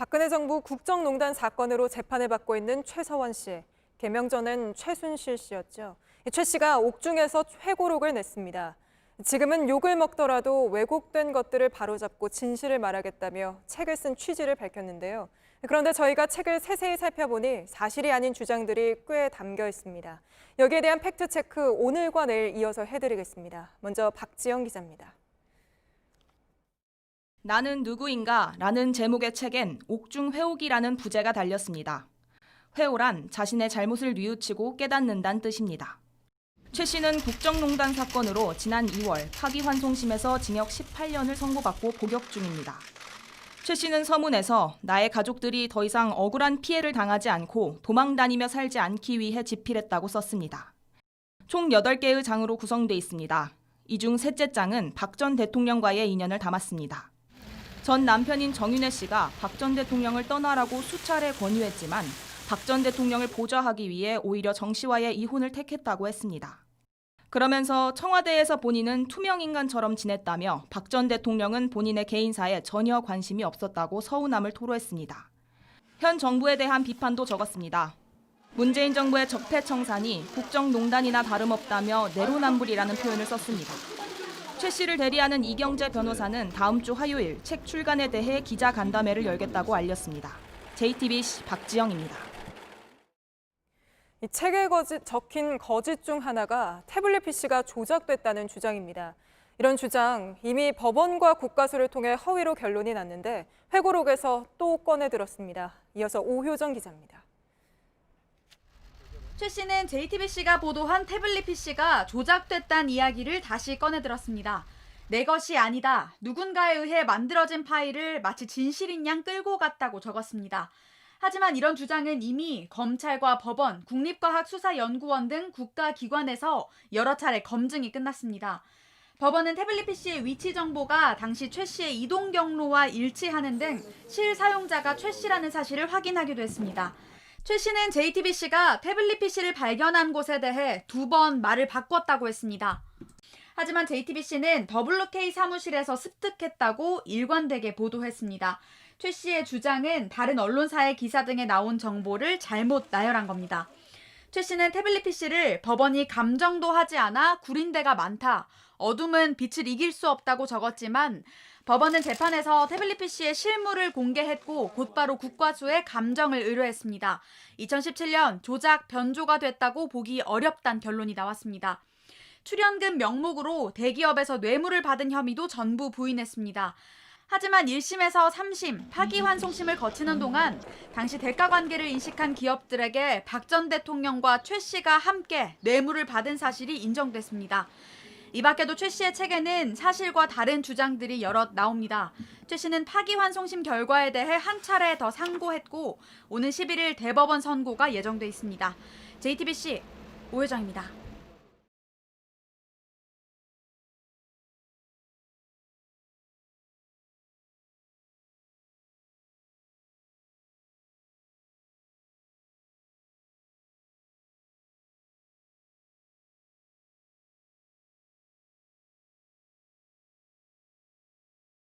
박근혜 정부 국정농단 사건으로 재판을 받고 있는 최서원 씨. 개명 전엔 최순실 씨였죠. 최 씨가 옥중에서 회고록을 냈습니다. 지금은 욕을 먹더라도 왜곡된 것들을 바로잡고 진실을 말하겠다며 책을 쓴 취지를 밝혔는데요. 그런데 저희가 책을 세세히 살펴보니 사실이 아닌 주장들이 꽤 담겨 있습니다. 여기에 대한 팩트체크 오늘과 내일 이어서 해드리겠습니다. 먼저 박지영 기자입니다. 나는 누구인가? 라는 제목의 책엔 옥중 회옥이라는 부제가 달렸습니다. 회오란 자신의 잘못을 뉘우치고 깨닫는다는 뜻입니다. 최 씨는 국정농단 사건으로 지난 2월 파기환송심에서 징역 18년을 선고받고 복역 중입니다. 최 씨는 서문에서 나의 가족들이 더 이상 억울한 피해를 당하지 않고 도망다니며 살지 않기 위해 집필했다고 썼습니다. 총 8개의 장으로 구성돼 있습니다. 이 중 셋째 장은 박 전 대통령과의 인연을 담았습니다. 전 남편인 정윤회 씨가 박 전 대통령을 떠나라고 수차례 권유했지만 박 전 대통령을 보좌하기 위해 오히려 정 씨와의 이혼을 택했다고 했습니다. 그러면서 청와대에서 본인은 투명인간처럼 지냈다며 박 전 대통령은 본인의 개인사에 전혀 관심이 없었다고 서운함을 토로했습니다. 현 정부에 대한 비판도 적었습니다. 문재인 정부의 적폐청산이 국정농단이나 다름없다며 내로남불이라는 표현을 썼습니다. 최 씨를 대리하는 이경재 변호사는 다음 주 화요일 책 출간에 대해 기자간담회를 열겠다고 알렸습니다. JTBC 박지영입니다. 이 책에 적힌 거짓 중 하나가 태블릿 PC가 조작됐다는 주장입니다. 이런 주장 이미 법원과 국가수를 통해 허위로 결론이 났는데 회고록에서 또 꺼내들었습니다. 이어서 오효정 기자입니다. 최 씨는 JTBC가 보도한 태블릿 PC가 조작됐다는 이야기를 다시 꺼내들었습니다. 내 것이 아니다. 누군가에 의해 만들어진 파일을 마치 진실인 양 끌고 갔다고 적었습니다. 하지만 이런 주장은 이미 검찰과 법원, 국립과학수사연구원 등 국가기관에서 여러 차례 검증이 끝났습니다. 법원은 태블릿 PC의 위치 정보가 당시 최 씨의 이동 경로와 일치하는 등 실사용자가 최 씨라는 사실을 확인하기도 했습니다. 최 씨는 JTBC가 태블릿 PC를 발견한 곳에 대해 2번 말을 바꿨다고 했습니다. 하지만 JTBC는 WK 사무실에서 습득했다고 일관되게 보도했습니다. 최 씨의 주장은 다른 언론사의 기사 등에 나온 정보를 잘못 나열한 겁니다. 최 씨는 태블릿 PC를 법원이 감정도 하지 않아 구린 데가 많다. 어둠은 빛을 이길 수 없다고 적었지만 법원은 재판에서 태블릿 PC의 실물을 공개했고 곧바로 국과수에 감정을 의뢰했습니다. 2017년 조작 변조가 됐다고 보기 어렵다는 결론이 나왔습니다. 출연금 명목으로 대기업에서 뇌물을 받은 혐의도 전부 부인했습니다. 하지만 1심에서 3심, 파기환송심을 거치는 동안 당시 대가관계를 인식한 기업들에게 박 전 대통령과 최 씨가 함께 뇌물을 받은 사실이 인정됐습니다. 이 밖에도 최 씨의 책에는 사실과 다른 주장들이 여럿 나옵니다. 최 씨는 파기환송심 결과에 대해 한 차례 더 상고했고 오는 11일 대법원 선고가 예정돼 있습니다. JTBC 오효정입니다.